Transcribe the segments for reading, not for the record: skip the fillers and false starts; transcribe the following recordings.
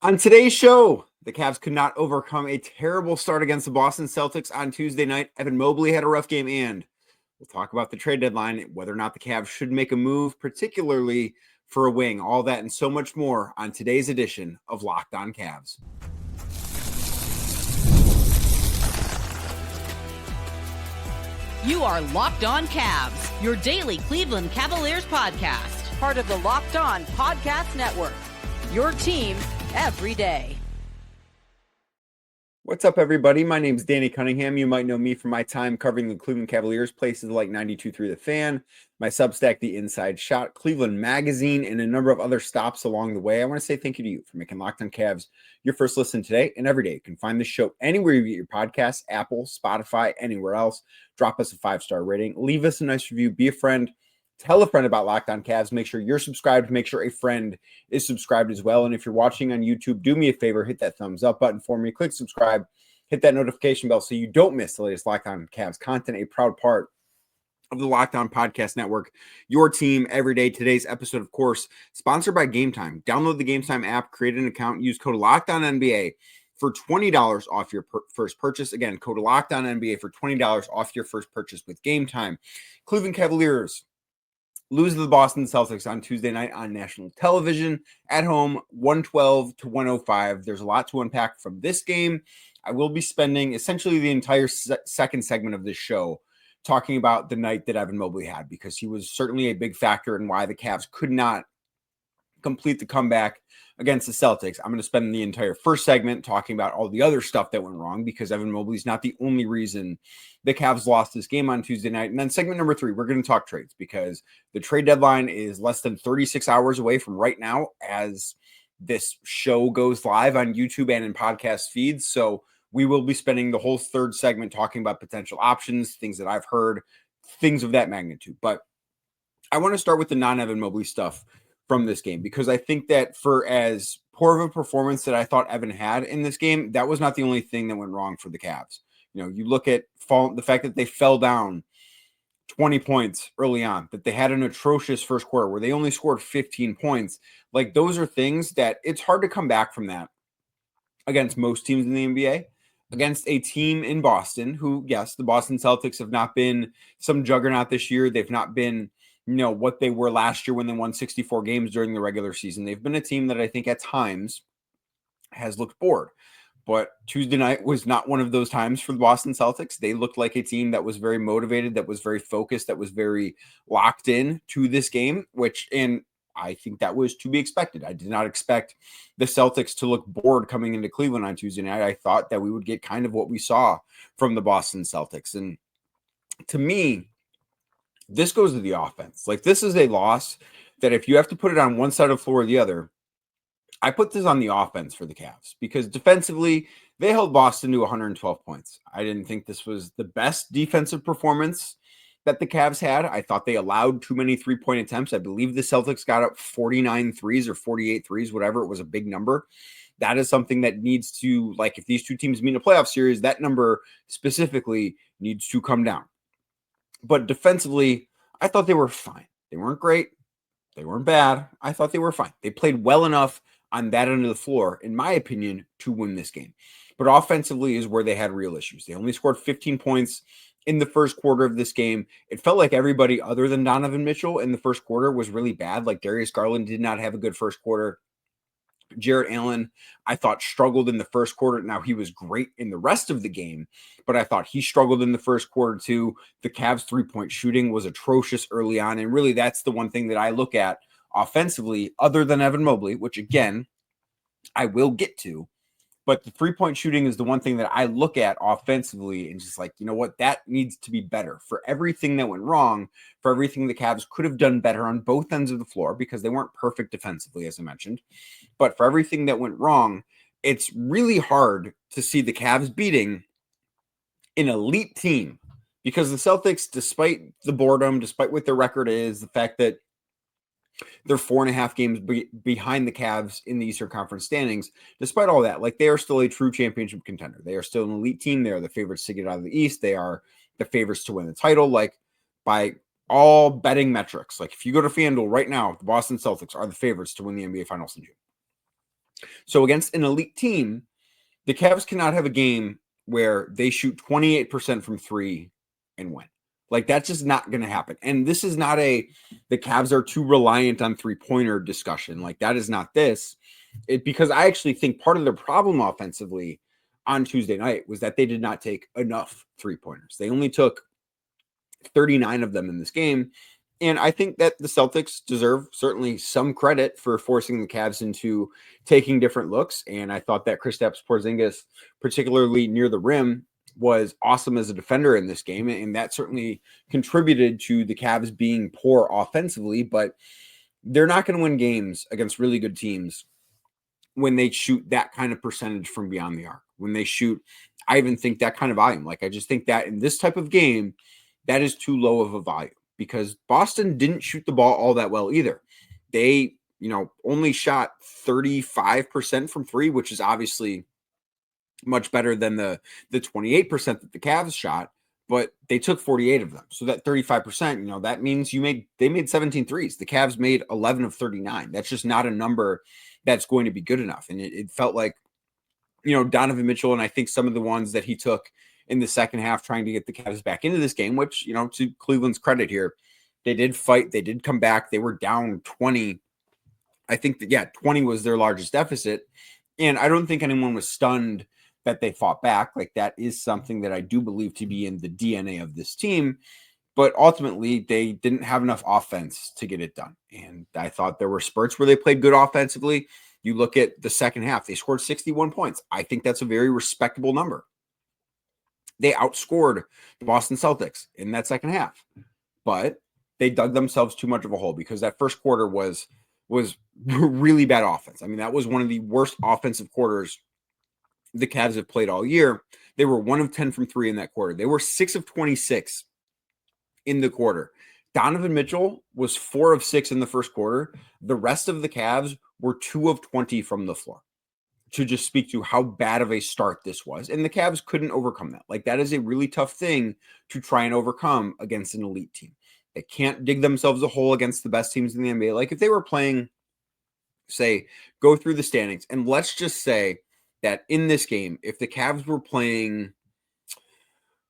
On today's show, the Cavs could not overcome a terrible start against the Boston Celtics on Tuesday night. Evan Mobley had a rough game, and we'll talk about the trade deadline, whether or not the Cavs should make a move, particularly for a wing. All that and so much more on today's edition of Locked On Cavs. You are Locked On Cavs, your daily Cleveland Cavaliers podcast. Part of the Locked On Podcast Network, your team every day. What's up, everybody? My name is Danny Cunningham. You might know me from my time covering the Cleveland Cavaliers, places like 92.3 The Fan, my Substack, The Inside Shot, Cleveland Magazine, and a number of other stops along the way. I want to say thank you to you for making Locked On Cavs your first listen today and every day. You can find the show anywhere you get your podcasts, Apple, Spotify, anywhere else. Drop us a 5-star rating. Leave us a nice review. Be a friend. Tell a friend about Locked On Cavs. Make sure you're subscribed. Make sure a friend is subscribed as well. And if you're watching on YouTube, do me a favor. Hit that thumbs up button for me. Click subscribe. Hit that notification bell so you don't miss the latest Locked On Cavs content. A proud part of the Locked On Podcast Network, your team every day. Today's episode, of course, sponsored by Game Time. Download the Game Time app, create an account, use code LOCKEDONNBA for $20 off your first purchase. Again, code LOCKEDONNBA for $20 off your first purchase with Game Time. Cleveland Cavaliers lose to the Boston Celtics on Tuesday night on national television at home, 112-105. There's a lot to unpack from this game. I will be spending essentially the entire second segment of this show talking about the night that Evan Mobley had, because he was certainly a big factor in why the Cavs could not complete the comeback against the Celtics. I'm going to spend the entire first segment talking about all the other stuff that went wrong, because Evan Mobley is not the only reason the Cavs lost this game on Tuesday night. And then segment number 3, we're going to talk trades, because the trade deadline is less than 36 hours away from right now as this show goes live on YouTube and in podcast feeds. So we will be spending the whole third segment talking about potential options, things that I've heard, things of that magnitude. But I want to start with the non-Evan Mobley stuff from this game, because I think that for as poor of a performance that I thought Evan had in this game, that was not the only thing that went wrong for the Cavs. You know, you look at the fact that they fell down 20 points early on, that they had an atrocious first quarter where they only scored 15 points. Like, those are things that it's hard to come back from that against most teams in the NBA. Against a team in Boston who, yes, the Boston Celtics have not been some juggernaut this year. They've not been, what they were last year when they won 64 games during the regular season. They've been a team that I think at times has looked bored. But Tuesday night was not one of those times for the Boston Celtics. They looked like a team that was very motivated, that was very focused, that was very locked in to this game, and I think that was to be expected. I did not expect the Celtics to look bored coming into Cleveland on Tuesday night. I thought that we would get kind of what we saw from the Boston Celtics. And to me, this goes to the offense. Like, this is a loss that if you have to put it on one side of the floor or the other, I put this on the offense for the Cavs, because defensively, they held Boston to 112 points. I didn't think this was the best defensive performance that the Cavs had. I thought they allowed too many three-point attempts. I believe the Celtics got up 49 threes or 48 threes, whatever. It was a big number. That is something that needs to, like, if these two teams meet in a playoff series, that number specifically needs to come down. But defensively, I thought they were fine. They weren't great. They weren't bad. I thought they were fine. They played well enough on that end of the floor, in my opinion, to win this game. But offensively is where they had real issues. They only scored 15 points in the first quarter of this game. It felt like everybody other than Donovan Mitchell in the first quarter was really bad. Like, Darius Garland did not have a good first quarter. Jarrett Allen, I thought, struggled in the first quarter. Now, he was great in the rest of the game, but I thought he struggled in the first quarter too. The Cavs' three-point shooting was atrocious early on, and really that's the one thing that I look at offensively, other than Evan Mobley, which, again, I will get to. But the three-point shooting is the one thing that I look at offensively and just like, you know what, that needs to be better. For everything that went wrong, for everything the Cavs could have done better on both ends of the floor, because they weren't perfect defensively, as I mentioned. But for everything that went wrong, it's really hard to see the Cavs beating an elite team, because the Celtics, despite the boredom, despite what their record is, the fact that they're 4.5 games behind the Cavs in the Eastern Conference standings. Despite all that, like, they are still a true championship contender. They are still an elite team. They are the favorites to get out of the East. They are the favorites to win the title. Like, by all betting metrics, like, if you go to FanDuel right now, the Boston Celtics are the favorites to win the NBA Finals in June. So against an elite team, the Cavs cannot have a game where they shoot 28% from three and win. Like, that's just not going to happen. And this is not the Cavs are too reliant on three-pointer discussion. Like, that is not this. Because I actually think part of their problem offensively on Tuesday night was that they did not take enough three-pointers. They only took 39 of them in this game. And I think that the Celtics deserve certainly some credit for forcing the Cavs into taking different looks. And I thought that Kristaps Porzingis, particularly near the rim, was awesome as a defender in this game. And that certainly contributed to the Cavs being poor offensively. But they're not going to win games against really good teams when they shoot that kind of percentage from beyond the arc. When they shoot, I even think that kind of volume. Like, I just think that in this type of game, that is too low of a volume. Because Boston didn't shoot the ball all that well either. They, only shot 35% from three, which is obviously much better than the 28% that the Cavs shot, but they took 48 of them. So that 35%, that means they made 17 threes. The Cavs made 11 of 39. That's just not a number that's going to be good enough. And it felt like, Donovan Mitchell, and I think some of the ones that he took in the second half trying to get the Cavs back into this game, which, to Cleveland's credit here, they did fight. They did come back. They were down 20. I think that, 20 was their largest deficit. And I don't think anyone was stunned that they fought back. Like, that is something that I do believe to be in the DNA of this team. But ultimately, they didn't have enough offense to get it done. And I thought there were spurts where they played good offensively. You look at the second half, they scored 61 points. I think that's a very respectable number. They outscored the Boston Celtics in that second half, but they dug themselves too much of a hole because that first quarter was really bad offense. I mean, that was one of the worst offensive quarters the Cavs have played all year. They were 1 of 10 from three in that quarter. They were 6 of 26 in the quarter. Donovan Mitchell was 4 of 6 in the first quarter. The rest of the Cavs were 2 of 20 from the floor. To just speak to how bad of a start this was. And the Cavs couldn't overcome that. Like, that is a really tough thing to try and overcome against an elite team. They can't dig themselves a hole against the best teams in the NBA. Like, if they were playing, say, go through the standings, and let's just say that in this game, if the Cavs were playing,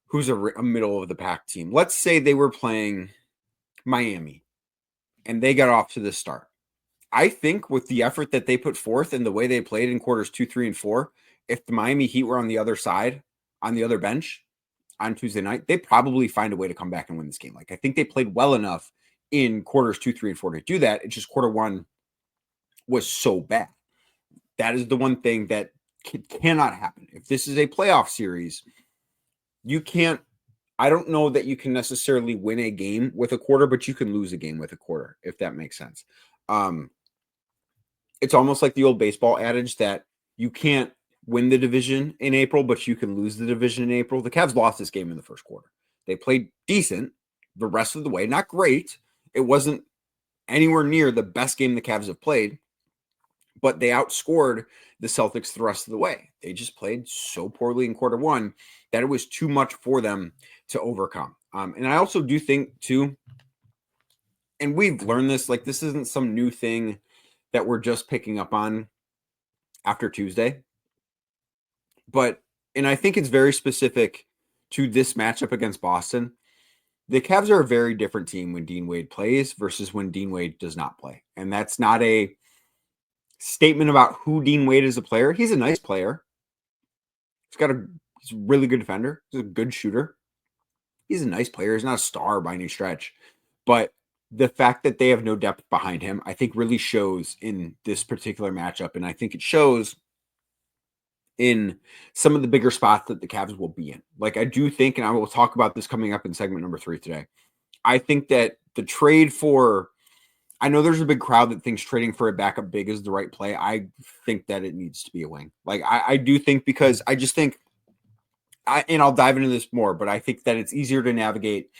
who's a middle of the pack team? Let's say they were playing Miami, and they got off to this start. I think with the effort that they put forth and the way they played in quarters 2, 3, and 4, if the Miami Heat were on the other side, on the other bench on Tuesday night, they'd probably find a way to come back and win this game. Like, I think they played well enough in quarters 2, 3, and 4 to do that. It's just quarter 1 was so bad. That is the one thing that cannot happen. If this is a playoff series, you can't, I don't know that you can necessarily win a game with a quarter, but you can lose a game with a quarter, if that makes sense. It's almost like the old baseball adage that you can't win the division in April, but you can lose the division in April. The Cavs lost this game in the first quarter. They played decent the rest of the way. Not great. It wasn't anywhere near the best game the Cavs have played, but they outscored the Celtics the rest of the way. They just played so poorly in quarter 1 that it was too much for them to overcome. And I also do think, too, and we've learned this, like, this isn't some new thing that we're just picking up on after Tuesday. And I think it's very specific to this matchup against Boston. The Cavs are a very different team when Dean Wade plays versus when Dean Wade does not play. And that's not a statement about who Dean Wade is a player. He's a nice player. He's a really good defender. He's a good shooter. He's a nice player. He's not a star by any stretch. But the fact that they have no depth behind him, I think really shows in this particular matchup. And I think it shows in some of the bigger spots that the Cavs will be in. Like, I do think, and I will talk about this coming up in segment number 3 today, I think that the trade for, I know there's a big crowd that thinks trading for a backup big is the right play. I think that it needs to be a wing. Like, I do think, because I just think, and I'll dive into this more, but I think that it's easier to navigate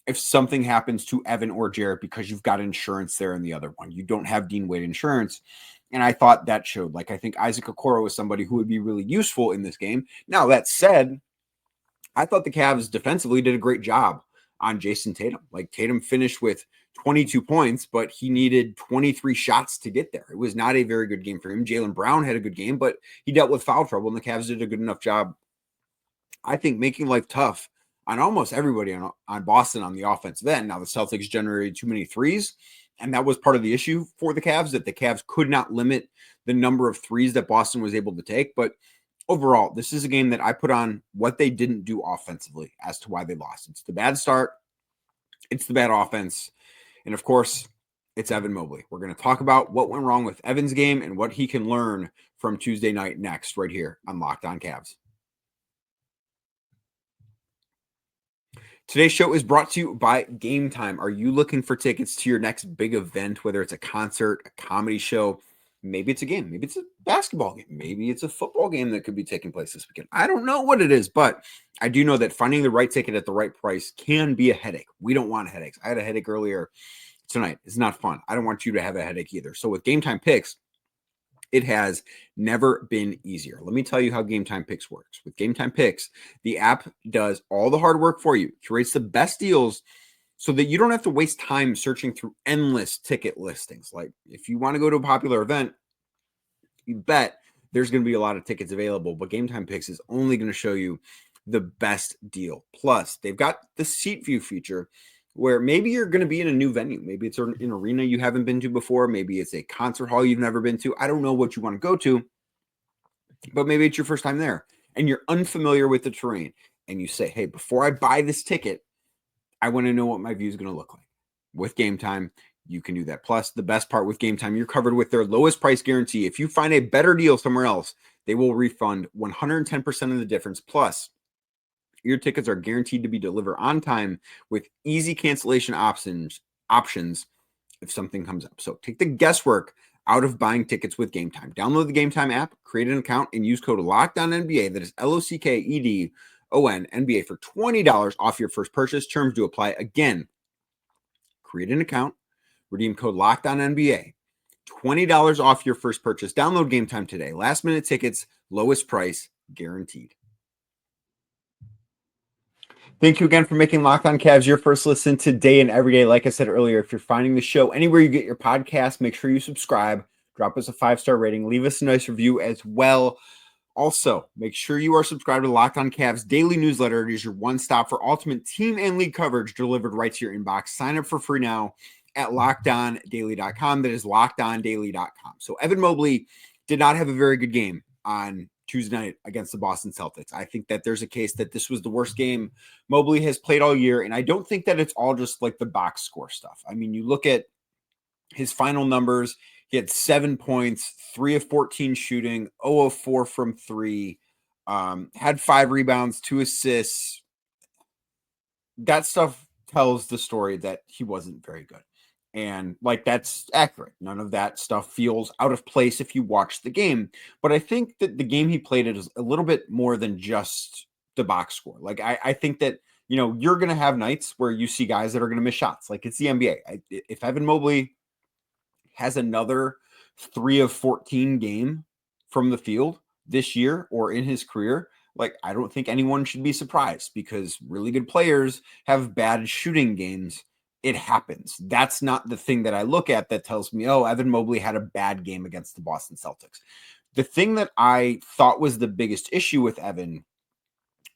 if something happens to Evan or Jarrett because you've got insurance there in the other one. You don't have Dean Wade insurance. And I thought that showed. Like, I think Isaac Okoro was somebody who would be really useful in this game. Now, that said, I thought the Cavs defensively did a great job on Jason Tatum. Like, Tatum finished with 22 points, but he needed 23 shots to get there. It was not a very good game for him. Jaylen Brown had a good game, but he dealt with foul trouble, and the Cavs did a good enough job, I think, making life tough on almost everybody on Boston on the offensive end. Now, the Celtics generated too many threes, and that was part of the issue for the Cavs, that the Cavs could not limit the number of threes that Boston was able to take. But overall, this is a game that I put on what they didn't do offensively as to why they lost. It's the bad start. It's the bad offense. And of course, it's Evan Mobley. We're going to talk about what went wrong with Evan's game and what he can learn from Tuesday night next, right here on Locked On Cavs. Today's show is brought to you by Game Time. Are you looking for tickets to your next big event, whether it's a concert, a comedy show? Maybe it's a game. Maybe it's a basketball game. Maybe it's a football game that could be taking place this weekend. I don't know what it is, but I do know that finding the right ticket at the right price can be a headache. We don't want headaches. I had a headache earlier tonight. It's not fun. I don't want you to have a headache either. So with Game Time Picks, it has never been easier. Let me tell you how Game Time Picks works. With Game Time Picks, the app does all the hard work for you, curates the best deals so that you don't have to waste time searching through endless ticket listings. Like if you want to go to a popular event, you bet there's going to be a lot of tickets available, but Game Time Picks is only going to show you the best deal. Plus, they've got the seat view feature where maybe you're going to be in a new venue. Maybe it's an arena you haven't been to before. Maybe it's a concert hall you've never been to. I don't know what you want to go to, but maybe it's your first time there and you're unfamiliar with the terrain. And you say, hey, before I buy this ticket, I want to know what my view is going to look like. With Game Time, you can do that. Plus, the best part with Game Time, you're covered with their lowest price guarantee. If you find a better deal somewhere else, they will refund 110% of the difference. Plus, your tickets are guaranteed to be delivered on time with easy cancellation options if something comes up. So take the guesswork out of buying tickets with Game Time. Download the Game Time app, create an account, and use code LOCKEDONNBA. That is LOCKEDON NBA for $20 off your first purchase. Terms do apply. Again, create an account, redeem code LOCKEDONNBA. $20 off your first purchase. Download Game Time today. Last minute tickets, lowest price guaranteed. Thank you again for making Locked On Cavs your first listen today and every day. Like I said earlier, if you're finding the show anywhere you get your podcast, make sure you subscribe, drop us a 5-star rating, leave us a nice review as well. Also, make sure you are subscribed to Locked On Cavs daily newsletter. It is your one stop for ultimate team and league coverage delivered right to your inbox. Sign up for free now at LockedOnDaily.com. That is LockedOnDaily.com. So Evan Mobley did not have a very good game on Tuesday night against the Boston Celtics. I think that there's a case that this was the worst game Mobley has played all year, and I don't think that it's all just like the box score stuff. I mean, you look at his final numbers. He had 7 points, 3 of 14 shooting, 0 of 4 from 3, had 5 rebounds, 2 assists. That stuff tells the story that he wasn't very good. And like, that's accurate. None of that stuff feels out of place if you watch the game. But I think that the game he played is a little bit more than just the box score. Like, I think that, you know, you're going to have nights where you see guys that are going to miss shots. Like, it's the NBA. If Evan Mobley has another 3 of 14 game from the field this year or in his career, like, I don't think anyone should be surprised, because really good players have bad shooting games. It happens. That's not the thing that I look at that tells me, oh, Evan Mobley had a bad game against the Boston Celtics. The thing that I thought was the biggest issue with Evan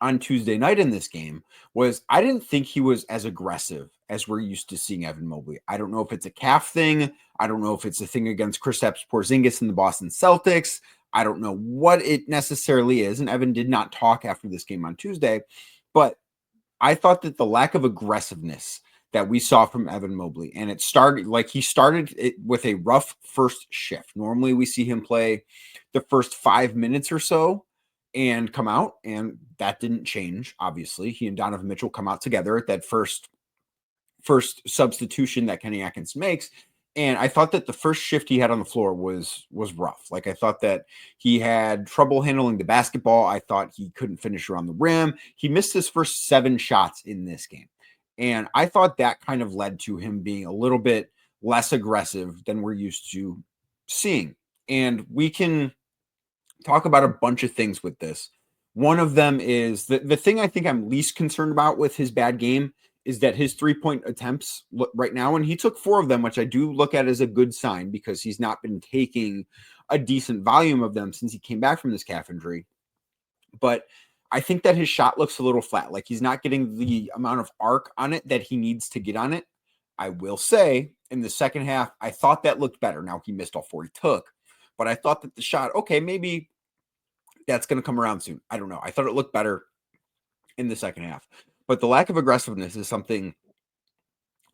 on Tuesday night in this game was I didn't think he was as aggressive as we're used to seeing Evan Mobley. I don't know if it's a calf thing. I don't know if it's a thing against Kristaps Porzingis and the Boston Celtics. I don't know what it necessarily is. And Evan did not talk after this game on Tuesday, but I thought that the lack of aggressiveness that we saw from Evan Mobley, and it started it with a rough first shift. Normally we see him play the first 5 minutes or so and come out, and that didn't change. Obviously, he and Donovan Mitchell come out together at that first substitution that Kenny Atkins makes. And I thought that the first shift he had on the floor was rough. Like, I thought that he had trouble handling the basketball. I thought he couldn't finish around the rim. He missed his first 7 shots in this game. And I thought that kind of led to him being a little bit less aggressive than we're used to seeing. And we can talk about a bunch of things with this. One of them is the thing I think I'm least concerned about with his bad game is that his 3-point attempts right now, and he took 4 of them, which I do look at as a good sign because he's not been taking a decent volume of them since he came back from this calf injury. But I think that his shot looks a little flat. Like he's not getting the amount of arc on it that he needs to get on it. I will say in the second half, I thought that looked better. Now he missed all 4 he took, but I thought that the shot, okay, maybe that's going to come around soon. I don't know. I thought it looked better in the second half, but the lack of aggressiveness is something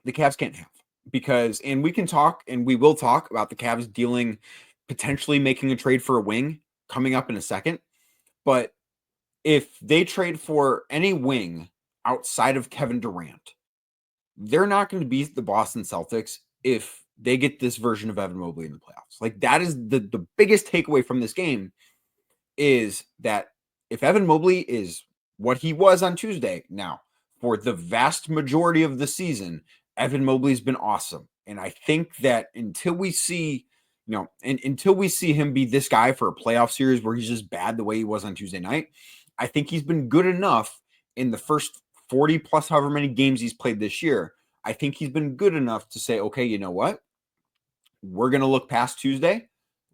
the Cavs can't have because, and we can talk and we will talk about the Cavs dealing, potentially making a trade for a wing coming up in a second. But if they trade for any wing outside of Kevin Durant, they're not going to beat the Boston Celtics if they get this version of Evan Mobley in the playoffs. Like that is the biggest takeaway from this game is that if Evan Mobley is what he was on Tuesday, now for the vast majority of the season, Evan Mobley's been awesome. And I think that until we see, until we see him be this guy for a playoff series where he's just bad the way he was on Tuesday night, I think he's been good enough in the first 40 plus however many games he's played this year. I think he's been good enough to say, okay, you know what? We're going to look past Tuesday.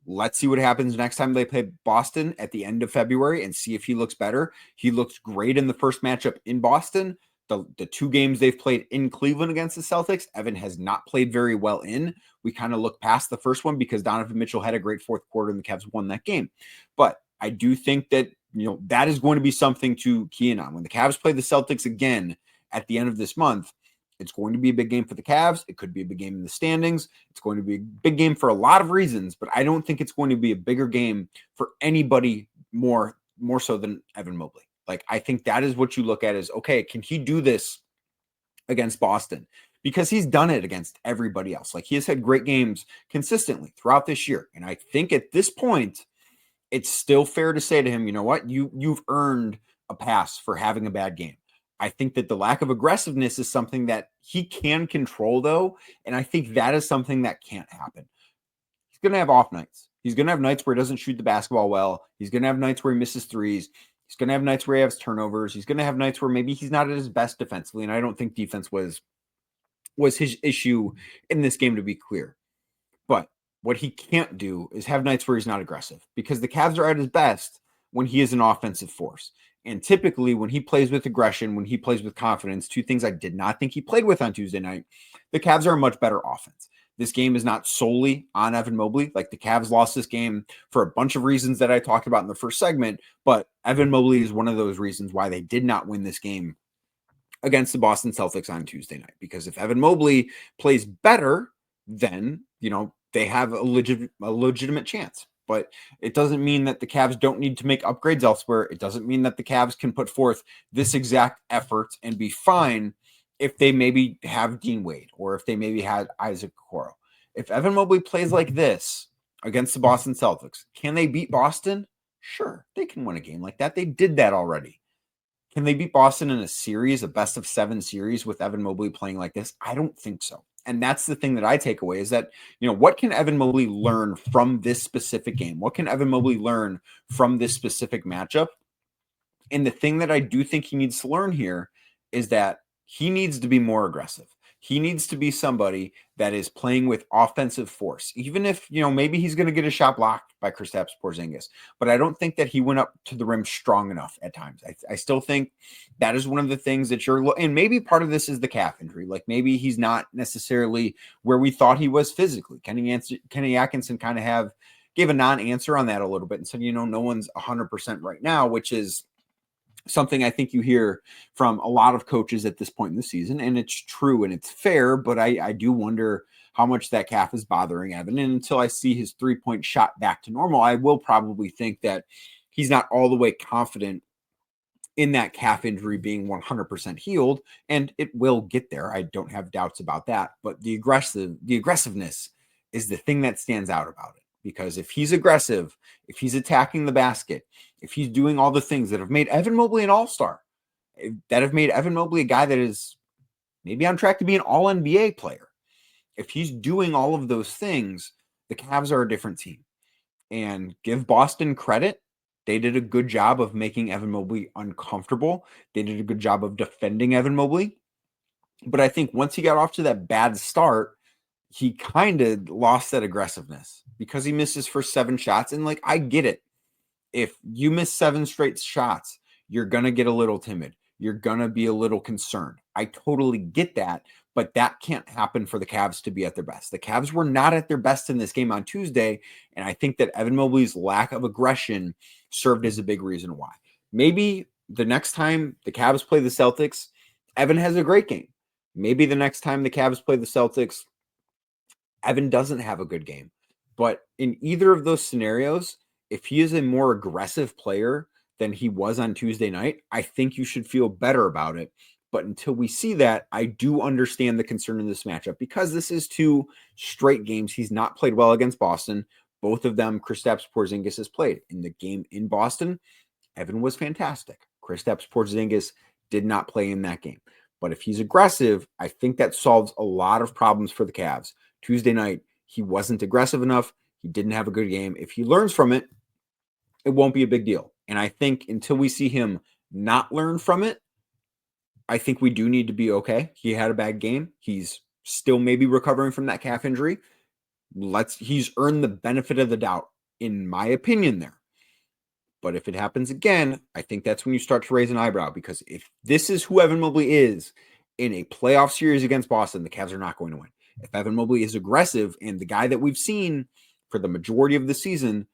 Let's see what happens next time they play Boston at the end of February and see if he looks better. He looked great in the first matchup in Boston. The 2 games they've played in Cleveland against the Celtics, Evan has not played very well in. We kind of look past the first one because Donovan Mitchell had a great fourth quarter and the Cavs won that game. But I do think that, that is going to be something to key in on. When the Cavs play the Celtics again at the end of this month, it's going to be a big game for the Cavs. It could be a big game in the standings. It's going to be a big game for a lot of reasons, but I don't think it's going to be a bigger game for anybody more so than Evan Mobley. Like, I think that is what you look at is, okay, can he do this against Boston? Because he's done it against everybody else. Like, he has had great games consistently throughout this year. And I think at this point, it's still fair to say to him, you know what, you've earned a pass for having a bad game. I think that the lack of aggressiveness is something that he can control, though. And I think that is something that can't happen. He's going to have off nights. He's going to have nights where he doesn't shoot the basketball well. He's going to have nights where he misses threes. He's going to have nights where he has turnovers. He's going to have nights where maybe he's not at his best defensively. And I don't think defense was his issue in this game, to be clear. But what he can't do is have nights where he's not aggressive, because the Cavs are at his best when he is an offensive force. And typically when he plays with aggression, when he plays with confidence, 2 things I did not think he played with on Tuesday night, the Cavs are a much better offense. This game is not solely on Evan Mobley. Like, the Cavs lost this game for a bunch of reasons that I talked about in the first segment, but Evan Mobley is one of those reasons why they did not win this game against the Boston Celtics on Tuesday night. Because if Evan Mobley plays better, then, they have a legitimate chance. But it doesn't mean that the Cavs don't need to make upgrades elsewhere. It doesn't mean that the Cavs can put forth this exact effort and be fine if they maybe have Dean Wade or if they maybe had Isaac Okoro. If Evan Mobley plays like this against the Boston Celtics, can they beat Boston? Sure, they can win a game like that. They did that already. Can they beat Boston in a series, a best of 7 series with Evan Mobley playing like this? I don't think so. And that's the thing that I take away is that, what can Evan Mobley learn from this specific game? What can Evan Mobley learn from this specific matchup? And the thing that I do think he needs to learn here is that he needs to be more aggressive. He needs to be somebody that is playing with offensive force, even if, maybe he's going to get a shot blocked by Kristaps Porzingis. But I don't think that he went up to the rim strong enough at times. I still think that is one of the things that and maybe part of this is the calf injury. Like, maybe he's not necessarily where we thought he was physically. Kenny Atkinson kind of gave a non-answer on that a little bit and said, no one's 100% right now, which is something I think you hear from a lot of coaches at this point in the season, and it's true and it's fair, but I do wonder how much that calf is bothering Evan. And until I see his 3-point shot back to normal, I will probably think that he's not all the way confident in that calf injury being 100% healed, and it will get there. I don't have doubts about that, but the aggressiveness is the thing that stands out about it. Because if he's aggressive, if he's attacking the basket, if he's doing all the things that have made Evan Mobley an all-star, that have made Evan Mobley a guy that is maybe on track to be an all-NBA player, if he's doing all of those things, the Cavs are a different team. And give Boston credit. They did a good job of making Evan Mobley uncomfortable. They did a good job of defending Evan Mobley. But I think once he got off to that bad start, he kind of lost that aggressiveness because he missed his first 7 shots. And like, I get it. If you miss 7 straight shots, you're going to get a little timid. You're going to be a little concerned. I totally get that, but that can't happen for the Cavs to be at their best. The Cavs were not at their best in this game on Tuesday, and I think that Evan Mobley's lack of aggression served as a big reason why. Maybe the next time the Cavs play the Celtics, Evan has a great game. Maybe the next time the Cavs play the Celtics, Evan doesn't have a good game. But in either of those scenarios, if he is a more aggressive player than he was on Tuesday night, I think you should feel better about it. But until we see that, I do understand the concern in this matchup because this is 2 straight games. He's not played well against Boston. Both of them, Kristaps Porzingis has played. In the game in Boston, Evan was fantastic. Kristaps Porzingis did not play in that game. But if he's aggressive, I think that solves a lot of problems for the Cavs. Tuesday night, he wasn't aggressive enough. He didn't have a good game. If he learns from it, it won't be a big deal. And I think until we see him not learn from it, I think we do need to be okay. He had a bad game. He's still maybe recovering from that calf injury. He's earned the benefit of the doubt, in my opinion, there. But if it happens again, I think that's when you start to raise an eyebrow, because if this is who Evan Mobley is in a playoff series against Boston, the Cavs are not going to win. If Evan Mobley is aggressive and the guy that we've seen for the majority of the season,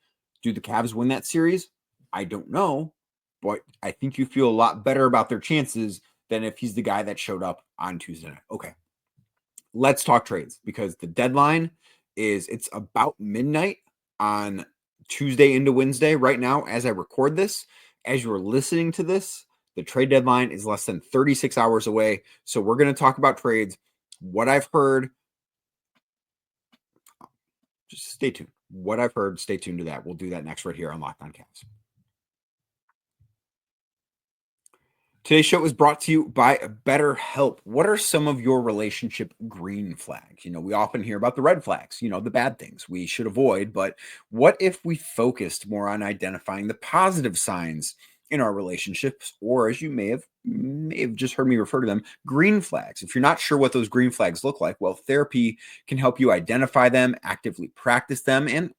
do the Cavs win that series? I don't know, but I think you feel a lot better about their chances than if he's the guy that showed up on Tuesday night. Okay, let's talk trades, because the deadline it's about midnight on Tuesday into Wednesday right now as I record this. As you're listening to this, the trade deadline is less than 36 hours away. So we're going to talk about trades, what I've heard. Just stay tuned. What I've heard, stay tuned to that. We'll do that next right here on Locked On Cavs. Today's show is brought to you by BetterHelp. What are some of your relationship green flags? We often hear about the red flags, the bad things we should avoid. But what if we focused more on identifying the positive signs in our relationships, or, as you may have just heard me refer to them, green flags? If you're not sure what those green flags look like, well, therapy can help you identify them, actively practice them, and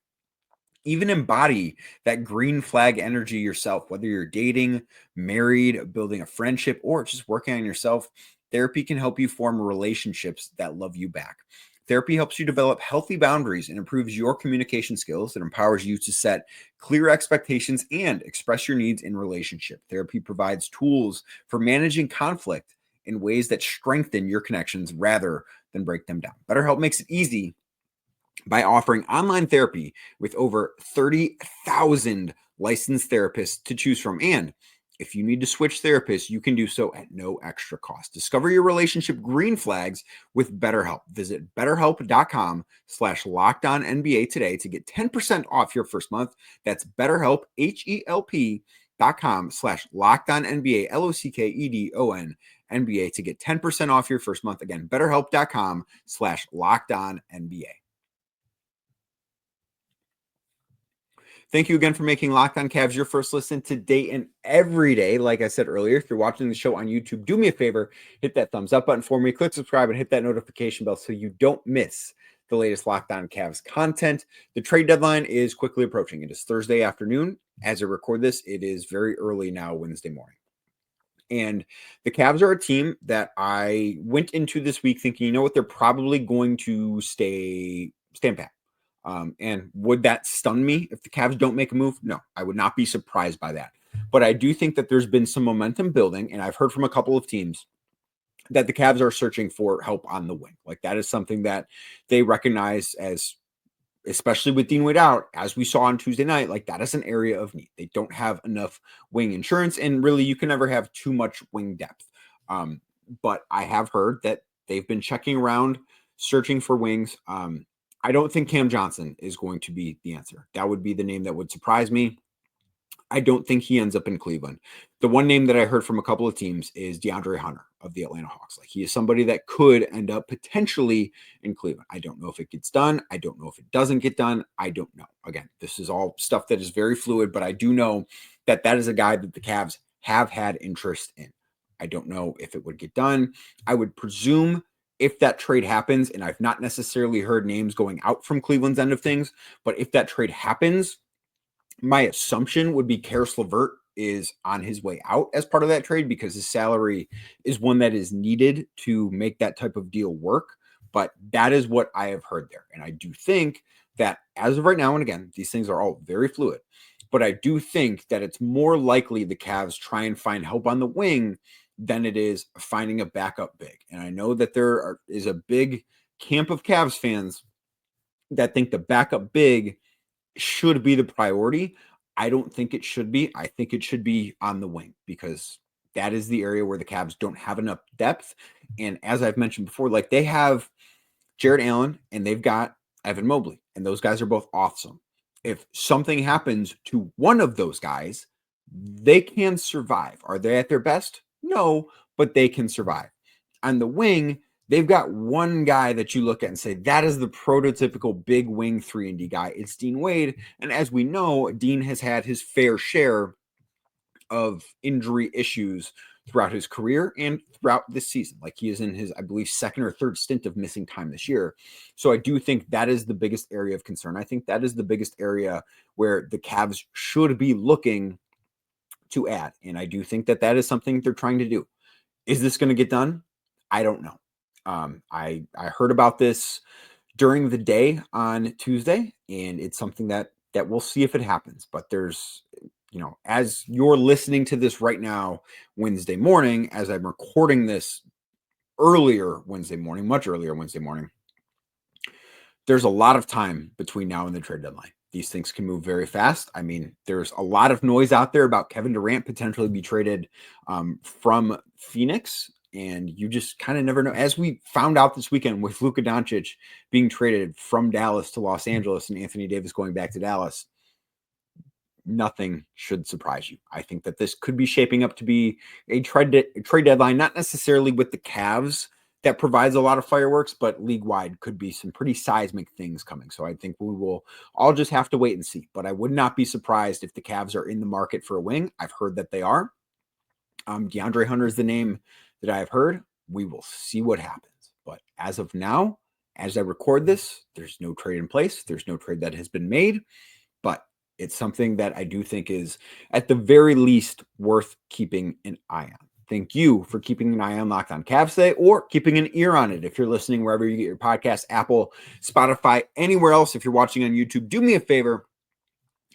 even embody that green flag energy yourself. Whether you're dating, married, building a friendship, or just working on yourself, therapy can help you form relationships that love you back. Therapy helps you develop healthy boundaries and improves your communication skills. It empowers you to set clear expectations and express your needs in relationship. Therapy provides tools for managing conflict in ways that strengthen your connections rather than break them down. BetterHelp makes it easy by offering online therapy with over 30,000 licensed therapists to choose from. And if you need to switch therapists, you can do so at no extra cost. Discover your relationship green flags with BetterHelp. Visit BetterHelp.com/LockedOnNBA today to get 10% off your first month. That's BetterHelp, HELP.com/LockedOnNBA, LOCKEDON NBA to get 10% off your first month. Again, BetterHelp.com/LockedOnNBA. Thank you again for making Locked On Cavs your first listen today and every day. Like I said earlier, if you're watching the show on YouTube, do me a favor, hit that thumbs up button for me, click subscribe, and hit that notification bell so you don't miss the latest Locked On Cavs content. The trade deadline is quickly approaching. It is Thursday afternoon. As I record this, it is very early now, Wednesday morning. And the Cavs are a team that I went into this week thinking, they're probably going to stand pat. And would that stun me if the Cavs don't make a move? No, I would not be surprised by that. But I do think that there's been some momentum building, and I've heard from a couple of teams that the Cavs are searching for help on the wing. Like, that is something that they recognize as, especially with Dean Wade out, as we saw on Tuesday night, like, that is an area of need. They don't have enough wing insurance, and really you can never have too much wing depth. But I have heard that they've been checking around, searching for wings. I don't think Cam Johnson is going to be the answer. That would be the name that would surprise me. I don't think he ends up in Cleveland. The one name that I heard from a couple of teams is DeAndre Hunter of the Atlanta Hawks. Like, he is somebody that could end up potentially in Cleveland. I don't know if it gets done. I don't know if it doesn't get done. I don't know. Again, this is all stuff that is very fluid, but I do know that that is a guy that the Cavs have had interest in. I don't know if it would get done. I would presume if that trade happens, and I've not necessarily heard names going out from Cleveland's end of things, but if that trade happens, my assumption would be Karis LeVert is on his way out as part of that trade because his salary is one that is needed to make that type of deal work. But that is what I have heard there. And I do think that as of right now, and again, these things are all very fluid, but I do think that it's more likely the Cavs try and find help on the wing than it is finding a backup big. And I know that is a big camp of Cavs fans that think the backup big should be the priority. I don't think it should be. I think it should be on the wing because that is the area where the Cavs don't have enough depth. And as I've mentioned before, like they have Jared Allen and they've got Evan Mobley, and those guys are both awesome. If something happens to one of those guys, they can survive. Are they at their best? No, but they can survive. On the wing, they've got one guy that you look at and say, that is the prototypical big wing 3-and-D guy. It's Dean Wade. And as we know, Dean has had his fair share of injury issues throughout his career and throughout this season. Like he is in his, I believe, second or third stint of missing time this year. So I do think that is the biggest area of concern. I think that is the biggest area where the Cavs should be looking to add. And I do think that that is something they're trying to do. Is this going to get done? I don't know. I heard about this during the day on Tuesday, and it's something that we'll see if it happens. But there's, as you're listening to this right now, Wednesday morning, as I'm recording this much earlier Wednesday morning, there's a lot of time between now and the trade deadline. These things can move very fast. I mean, there's a lot of noise out there about Kevin Durant potentially be traded from Phoenix. And you just kind of never know. As we found out this weekend with Luka Doncic being traded from Dallas to Los Angeles and Anthony Davis going back to Dallas, nothing should surprise you. I think that this could be shaping up to be a trade deadline, not necessarily with the Cavs that provides a lot of fireworks, but league-wide could be some pretty seismic things coming. So I think we will all just have to wait and see. But I would not be surprised if the Cavs are in the market for a wing. I've heard that they are. DeAndre Hunter is the name that I have heard. We will see what happens. But as of now, as I record this, there's no trade in place. There's no trade that has been made, but it's something that I do think is at the very least worth keeping an eye on. Thank you for keeping an eye on Locked On Cavs today, or keeping an ear on it if you're listening wherever you get your podcast, Apple, Spotify, anywhere else. If you're watching on YouTube, do me a favor,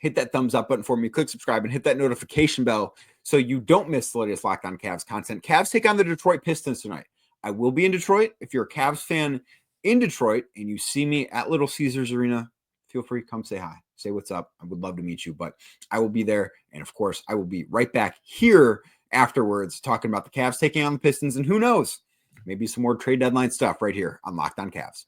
hit that thumbs up button for me, click subscribe, and hit that notification bell so you don't miss the latest Locked On Cavs content. Cavs take on the Detroit Pistons tonight. I will be in Detroit. If you're a Cavs fan in Detroit and you see me at Little Caesars Arena, feel free to come say hi. Say what's up. I would love to meet you, but I will be there. And of course, I will be right back here afterwards talking about the Cavs taking on the Pistons. And who knows, maybe some more trade deadline stuff right here on Locked On Cavs.